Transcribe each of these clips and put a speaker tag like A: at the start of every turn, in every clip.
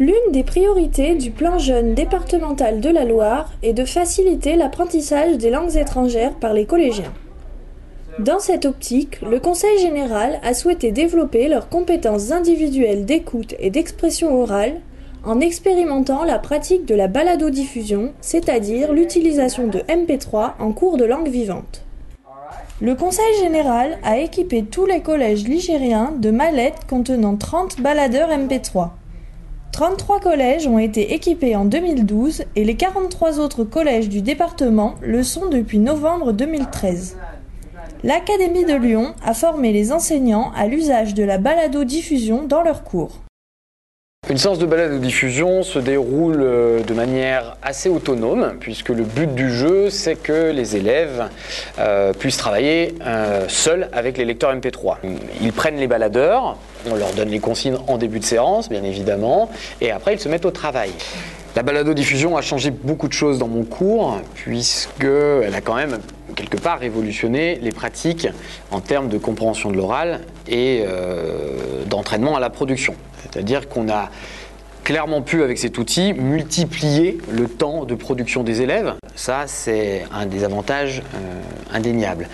A: L'une des priorités du plan jeune départemental de la Loire est de faciliter l'apprentissage des langues étrangères par les collégiens. Dans cette optique, le Conseil général a souhaité développer leurs compétences individuelles d'écoute et d'expression orale en expérimentant la pratique de la baladodiffusion, c'est-à-dire l'utilisation de MP3 en cours de langue vivante. Le Conseil général a équipé tous les collèges ligériens de mallettes contenant 30 baladeurs MP3. 33 collèges ont été équipés en 2012 et les 43 autres collèges du département le sont depuis novembre 2013. L'Académie de Lyon a formé les enseignants à l'usage de la baladodiffusion dans leurs cours.
B: Une séance de baladodiffusion se déroule de manière assez autonome puisque le but du jeu c'est que les élèves puissent travailler seuls avec les lecteurs MP3. Ils prennent les baladeurs, on leur donne les consignes en début de séance bien évidemment et après ils se mettent au travail. La baladodiffusion a changé beaucoup de choses dans mon cours puisqu'elle a quand même quelque part révolutionné les pratiques en termes de compréhension de l'oral et d'entraînement à la production. C'est-à-dire qu'on a clairement pu, avec cet outil, multiplier le temps de production des élèves. Ça, c'est un des avantages indéniables.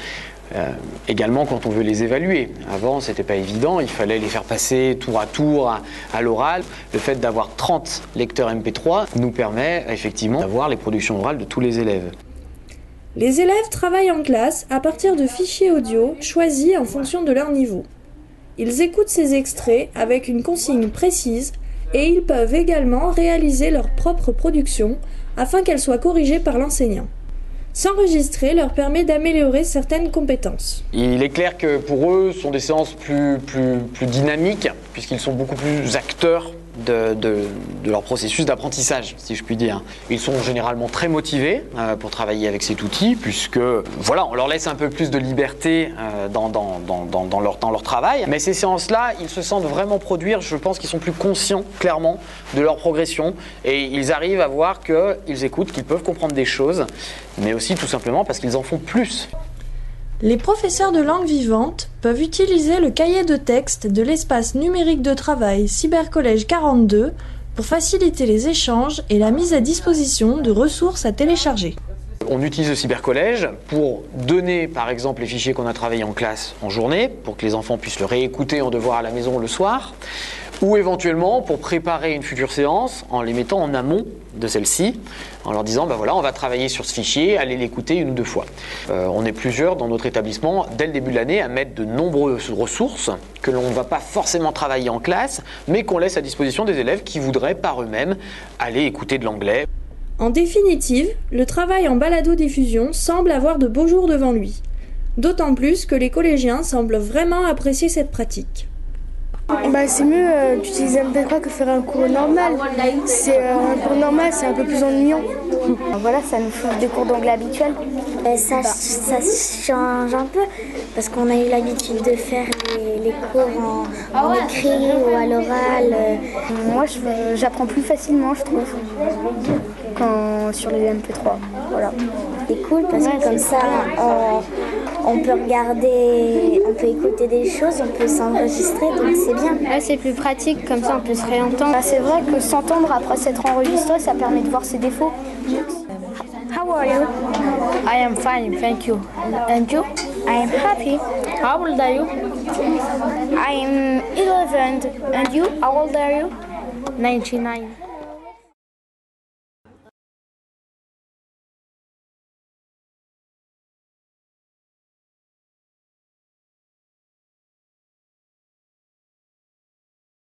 B: Également, quand on veut les évaluer. Avant, ce n'était pas évident, il fallait les faire passer tour à tour à l'oral. Le fait d'avoir 30 lecteurs MP3 nous permet effectivement d'avoir les productions orales de tous les élèves.
A: Les élèves travaillent en classe à partir de fichiers audio choisis en fonction de leur niveau. Ils écoutent ces extraits avec une consigne précise et ils peuvent également réaliser leur propre production afin qu'elle soit corrigée par l'enseignant. S'enregistrer leur permet d'améliorer certaines compétences.
B: Il est clair que pour eux, ce sont des séances plus dynamiques puisqu'ils sont beaucoup plus acteurs de leur processus d'apprentissage, si je puis dire. Ils sont généralement très motivés pour travailler avec cet outil, puisque voilà, on leur laisse un peu plus de liberté dans leur travail. Mais ces séances-là, ils se sentent vraiment produire. Je pense qu'ils sont plus conscients, clairement, de leur progression. Et ils arrivent à voir qu'ils écoutent, qu'ils peuvent comprendre des choses, mais aussi tout simplement parce qu'ils en font plus.
A: Les professeurs de langue vivante peuvent utiliser le cahier de texte de l'espace numérique de travail Cybercollège 42 pour faciliter les échanges et la mise à disposition de ressources à télécharger.
B: On utilise le cybercollège pour donner par exemple les fichiers qu'on a travaillés en classe en journée, pour que les enfants puissent le réécouter en devoir à la maison le soir, ou éventuellement pour préparer une future séance en les mettant en amont de celle-ci, en leur disant ben voilà, on va travailler sur ce fichier, allez l'écouter une ou deux fois. On est plusieurs dans notre établissement dès le début de l'année à mettre de nombreuses ressources que l'on ne va pas forcément travailler en classe, mais qu'on laisse à disposition des élèves qui voudraient par eux-mêmes aller écouter de l'anglais.
A: En définitive, le travail en baladodiffusion semble avoir de beaux jours devant lui. D'autant plus que les collégiens semblent vraiment apprécier cette pratique.
C: C'est mieux d'utiliser MP3 que faire un cours normal. Un cours normal, c'est un peu plus ennuyant.
D: Voilà, ça nous change des cours d'anglais habituels. Ça change un peu parce qu'on a eu l'habitude de faire les cours en écrit ou à l'oral.
C: Moi, j'apprends plus facilement, je trouve, sur les MP3. Voilà.
D: C'est cool parce que comme ça, on peut regarder, on peut écouter des choses, on peut s'enregistrer, donc c'est bien.
E: Ouais, c'est plus pratique, comme ça on peut se réentendre.
C: C'est vrai que s'entendre après s'être enregistré, ça permet de voir ses défauts.
D: How are you?
E: I am fine, thank you.
D: And you?
E: I am happy. How old are you?
D: I am 11. And you? How old are you?
E: 99.